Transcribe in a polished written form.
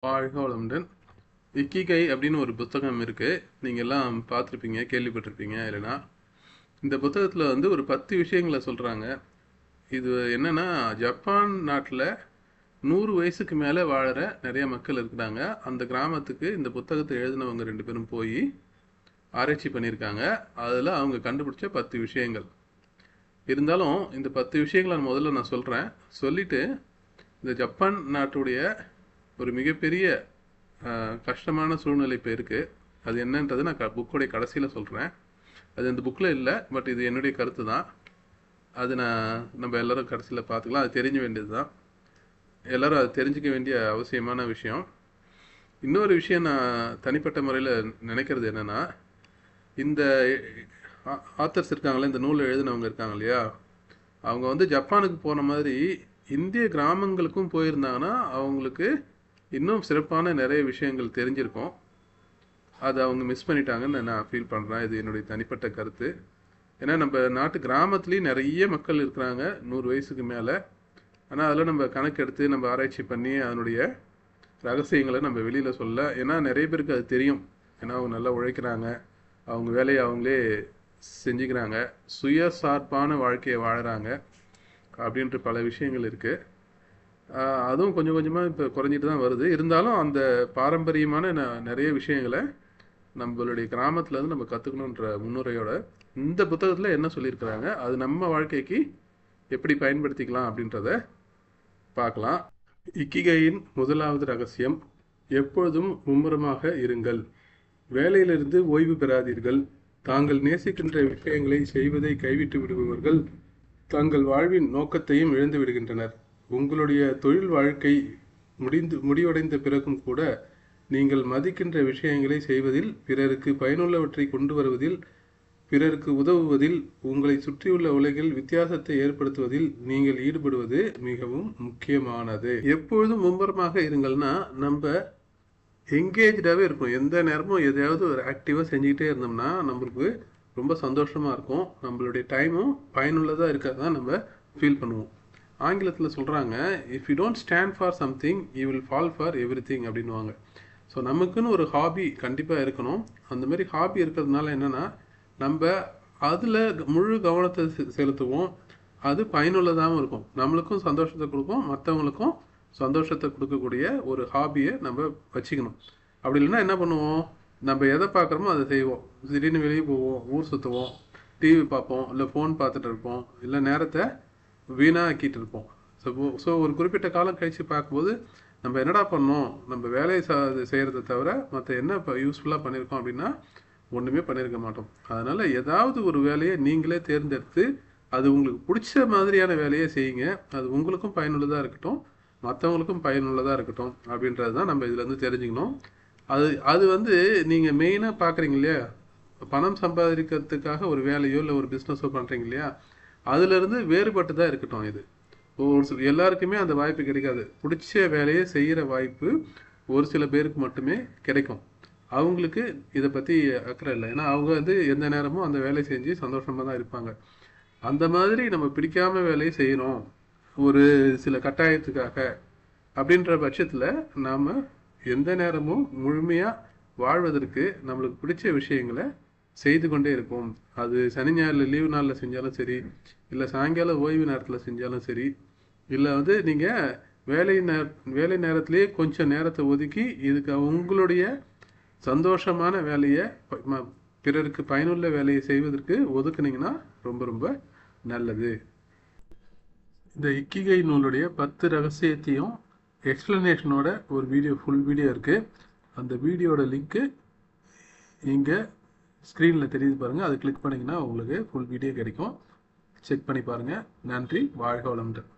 வாழ்க வளமுடன். இக்கிகை அப்படின்னு ஒரு புத்தகம் இருக்குது. நீங்கள் எல்லாம் பார்த்துருப்பீங்க, கேள்விப்பட்டிருப்பீங்க. இல்லைனா இந்த புத்தகத்தில் வந்து ஒரு 10 விஷயங்களை சொல்கிறாங்க. இது என்னென்னா, ஜப்பான் நாட்டில் 100 வயசுக்கு மேலே வாழற நிறைய மக்கள் இருக்கிறாங்க. அந்த கிராமத்துக்கு இந்த புத்தகத்தை எழுதினவங்க 2 பேரும் போய் ஆராய்ச்சி பண்ணியிருக்காங்க. அதில் அவங்க கண்டுபிடிச்ச 10 விஷயங்கள். இருந்தாலும் இந்த 10 விஷயங்களை முதல்ல நான் சொல்கிறேன். சொல்லிவிட்டு இந்த ஜப்பான் நாட்டுடைய ஒரு மிகப்பெரிய கஷ்டமான சூழ்நிலை இப்போ இருக்குது. அது என்னன்றது நான் புக்கோடைய கடைசியில் சொல்கிறேன். அது அந்த புக்கில் இல்லை, பட் இது என்னுடைய கருத்து தான். அது நம்ம எல்லோரும் கடைசியில் பார்த்துக்கலாம். அது தெரிஞ்ச வேண்டியது தான். எல்லோரும் அது தெரிஞ்சிக்க வேண்டிய அவசியமான விஷயம். இன்னொரு விஷயம் நான் தனிப்பட்ட முறையில் நினைக்கிறது என்னென்னா, இந்த ஆத்தர்ஸ் இருக்காங்களே, இந்த நூலை எழுதினவங்க இருக்காங்க இல்லையா, அவங்க வந்து ஜப்பானுக்கு போன மாதிரி இந்திய கிராமங்களுக்கும் போயிருந்தாங்கன்னா அவங்களுக்கு இன்னும் சிறப்பான நிறைய விஷயங்கள் தெரிஞ்சிருக்கும். அதை அவங்க மிஸ் பண்ணிட்டாங்கன்னு நான் ஃபீல் பண்ணுறேன். இது என்னுடைய தனிப்பட்ட கருத்து. ஏன்னா நம்ம நாட்டு கிராமத்துலேயும் நிறைய மக்கள் இருக்கிறாங்க 100 வயசுக்கு மேலே. ஆனால் அதெல்லாம் நம்ம கணக்கெடுத்து நம்ம ஆராய்ச்சி பண்ணி அதனுடைய ரகசியங்களை நம்ம வெளியில் சொல்ல. ஏன்னா நிறைய பேருக்கு அது தெரியும். ஏன்னா அவங்க நல்லா உழைக்கிறாங்க, அவங்க வேலையை அவங்களே செஞ்சுக்கிறாங்க, சுயசார்பான வாழ்க்கையை வாழறாங்க அப்படின்ற பல விஷயங்கள் இருக்குது. அதுவும் கொஞ்சம் கொஞ்சமாக இப்போ குறைஞ்சிட்டு தான் வருது. இருந்தாலும் அந்த பாரம்பரியமான நிறைய விஷயங்களை நம்மளுடைய கிராமத்துலேருந்து நம்ம கற்றுக்கணுன்ற முன்னுரையோட இந்த புத்தகத்தில் என்ன சொல்லியிருக்கிறாங்க, அது நம்ம வாழ்க்கைக்கு எப்படி பயன்படுத்திக்கலாம் அப்படின்றத பார்க்கலாம். இக்கிகையின் முதலாவது ரகசியம்: எப்பொழுதும் மும்முரமாக இருங்கள். வேலையிலிருந்து ஓய்வு பெறாதீர்கள். தாங்கள் நேசிக்கின்ற விஷயங்களை செய்வதை கைவிட்டு விடுபவர்கள் தங்கள் வாழ்வின் நோக்கத்தையும் இழந்து விடுகின்றனர். உங்களுடைய தொழில் வாழ்க்கை முடிவடைந்த பிறகும் கூட நீங்கள் மதிக்கின்ற விஷயங்களை செய்வதில், பிறருக்கு பயனுள்ளவற்றை கொண்டு வருவதில், பிறருக்கு உதவுவதில், உங்களை சுற்றியுள்ள உலகில் வித்தியாசத்தை ஏற்படுத்துவதில் நீங்கள் ஈடுபடுவது மிகவும் முக்கியமானது. எப்பொழுதும் மும்முரமாக இருங்கள்னா, நம்ம எங்கேஜாகவே இருக்கும். எந்த நேரமும் எதையாவது ஒரு ஆக்டிவாக செஞ்சுக்கிட்டே இருந்தோம்னா நம்மளுக்கு ரொம்ப சந்தோஷமாக இருக்கும். நம்மளுடைய டைமும் பயனுள்ளதாக இருக்கிறதான் நம்ம ஃபீல் பண்ணுவோம். ஆங்கிலத்தில் சொல்கிறாங்க, if you don't stand for something you will fall for every thing அப்படின்வாங்க. ஸோ நமக்குன்னு ஒரு ஹாபி கண்டிப்பாக இருக்கணும். அந்த மாதிரி ஹாபி இருக்கிறதுனால என்னென்னா, நம்ம அதில் முழு கவனத்தை செலுத்துவோம். அது பயனுள்ளதாகவும் இருக்கும். நம்மளுக்கும் சந்தோஷத்தை கொடுக்கும், மற்றவங்களுக்கும் சந்தோஷத்தை கொடுக்கக்கூடிய ஒரு ஹாபியை நம்ம வச்சுக்கணும். அப்படி இல்லைன்னா என்ன பண்ணுவோம், நம்ம எதை பார்க்குறோமோ அதை செய்வோம். திடீர்னு வெளியே போவோம், ஊர் சுற்றுவோம், டிவி பார்ப்போம், இல்லை ஃபோன் பார்த்துட்டு இருப்போம், இல்லை நேரத்தை வீணாக்கிட்டு இருப்போம். ஸோ ஒரு குறிப்பிட்ட காலம் கழித்து பார்க்கும்போது நம்ம என்னடா பண்ணோம், நம்ம வேலையை செய்கிறத தவிர மற்ற என்ன இப்போ யூஸ்ஃபுல்லாக பண்ணியிருக்கோம் அப்படின்னா ஒன்றுமே பண்ணியிருக்க மாட்டோம். அதனால் ஏதாவது ஒரு வேலையை நீங்களே தேர்ந்தெடுத்து அது உங்களுக்கு பிடிச்ச மாதிரியான வேலையை செய்யுங்க. அது உங்களுக்கும் பயனுள்ளதாக இருக்கட்டும், மற்றவங்களுக்கும் பயனுள்ளதாக இருக்கட்டும் அப்படின்றது தான் நம்ம இதுலேருந்து தெரிஞ்சுக்கணும். அது வந்து நீங்கள் மெயினாக பார்க்குறீங்க இல்லையா, பணம் சம்பாதிக்கிறதுக்காக ஒரு வேலையோ இல்லை ஒரு பிஸ்னஸோ பண்ணுறீங்க இல்லையா, அதுலேருந்து வேறுபட்டு தான் இருக்கட்டும். இது எல்லாருக்குமே அந்த வாய்ப்பு கிடைக்காது. பிடிச்ச வேலையை செய்கிற வாய்ப்பு ஒரு சில பேருக்கு மட்டுமே கிடைக்கும். அவங்களுக்கு இதை பற்றி அக்கறை இல்லை. ஏன்னா அவங்க வந்து எந்த நேரமும் அந்த வேலையை செஞ்சு சந்தோஷமாக தான் இருப்பாங்க. அந்த மாதிரி நம்ம பிடிக்காம வேலையை செய்யணும் ஒரு சில கட்டாயத்துக்காக அப்படின்ற பட்சத்தில் நாம் எந்த நேரமும் முழுமையாக வாழ்வதற்கு நம்மளுக்கு பிடிச்ச விஷயங்களை செய்து கொண்டே இருப்போம். அது சனி ஞாயிறு லீவு நாளில் செஞ்சாலும் சரி, இல்லை சாயங்காலம் ஓய்வு நேரத்தில் செஞ்சாலும் சரி, இல்லை வந்து நீங்கள் வேலை நேரத்திலேயே கொஞ்சம் நேரத்தை ஒதுக்கி இதுக்கு உங்களுடைய சந்தோஷமான வேலையை, பிறருக்கு பயனுள்ள வேலையை செய்வதற்கு ஒதுக்குனீங்கன்னா ரொம்ப ரொம்ப நல்லது. இந்த இக்கிகை நூலுடைய 10 ரகசியத்தையும் எக்ஸ்பிளனேஷனோட ஒரு ஃபுல் வீடியோ இருக்குது. அந்த வீடியோட லிங்க்கு இங்கே ஸ்க்ரீனில் தெரியுது பாருங்கள். அதை கிளிக் பண்ணிங்கன்னா உங்களுக்கு ஃபுல் வீடியோ கிடைக்கும். செக் பண்ணி பாருங்கள். நன்றி. வாழ்க வளமுடன்.